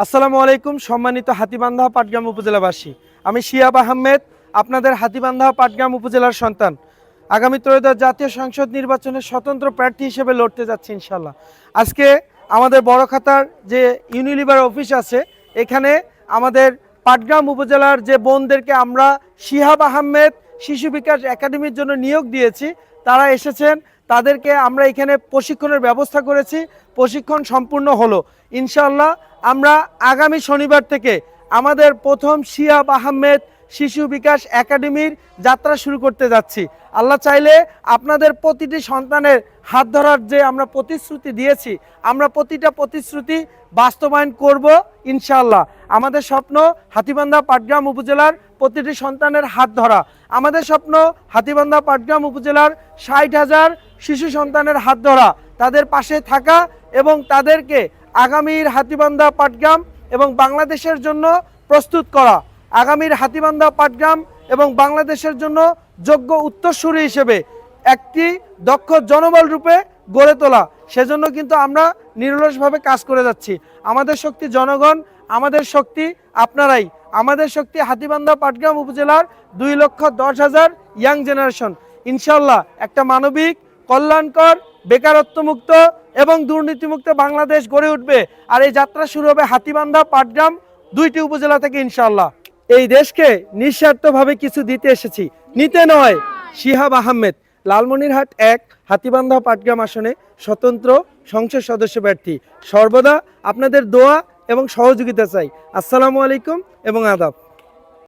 আসসালামু আলাইকুম সম্মানিত হাতীবান্ধা পাটগ্রাম উপজেলাবাসী। আমি শিহাব আহমেদ, আপনাদের হাতীবান্ধা পাটগ্রাম উপজেলার সন্তান। আগামী ত্রয়োদশ জাতীয় সংসদ নির্বাচনে স্বতন্ত্র প্রার্থী হিসেবে লড়তে যাচ্ছি ইনশাল্লাহ। আজকে আমাদের বড়খাতার যে ইউনিলিভার অফিস আছে, এখানে আমাদের পাটগ্রাম উপজেলার যে বোনদেরকে আমরা শিহাব আহমেদ শিশু বিকাশ একাডেমির জন্য নিয়োগ দিয়েছি, তারা এসেছেন। তাদেরকে আমরা এখানে প্রশিক্ষণের ব্যবস্থা করেছি। প্রশিক্ষণ সম্পূর্ণ হলো ইনশাল্লাহ। আমরা আগামী শনিবার থেকে আমাদের প্রথম শিহাব আহমেদ শিশু বিকাশ একাডেমির যাত্রা শুরু করতে যাচ্ছি। আল্লাহ চাইলে আপনাদের প্রতিটি সন্তানের হাত ধরার যে আমরা প্রতিশ্রুতি দিয়েছি, আমরা প্রতিটা প্রতিশ্রুতি বাস্তবায়ন করব ইনশাআল্লাহ। আমাদের স্বপ্ন হাতীবান্ধা পাটগ্রাম উপজেলার প্রতিটি সন্তানের হাত ধরা। আমাদের স্বপ্ন হাতীবান্ধা পাটগ্রাম উপজেলার 60,000 শিশু সন্তানের হাত ধরা, তাদের পাশে থাকা এবং তাদেরকে আগামীর হাতীবান্ধা পাটগ্রাম এবং বাংলাদেশের জন্য প্রস্তুত করা। আগামীর হাতীবান্ধা পাটগ্রাম এবং বাংলাদেশের জন্য যোগ্য উত্তরসূরি হিসেবে একটি দক্ষ জনবল রূপে গড়ে তোলা। সেজন্য কিন্তু আমরা নিরলসভাবে কাজ করে যাচ্ছি। আমাদের শক্তি জনগণ, আমাদের শক্তি আপনারাই, আমাদের শক্তি হাতীবান্ধা পাটগ্রাম উপজেলার 2,10,000 ইয়াং জেনারেশন। ইনশাল্লাহ একটা মানবিক, কল্যাণকর, বেকারত্বমুক্ত এবং দুর্নীতিমুক্ত বাংলাদেশ গড়ে উঠবে। আর এই যাত্রা শুরু হবে হাতীবান্ধা পাটগ্রাম দুইটি উপজেলা থেকে ইনশাল্লাহ। এই দেশকে নিঃস্বার্থভাবে কিছু দিতে এসেছি, নিতে নয়। শিহাব আহমেদ, লালমনিরহাট 1 হাতীবান্ধা পাটগ্রাম আসনে স্বতন্ত্র সংসদ সদস্য প্রার্থী। সর্বদা আপনাদের দোয়া এবং সহযোগিতা চাই। আসসালামু আলাইকুম এবং আদাব।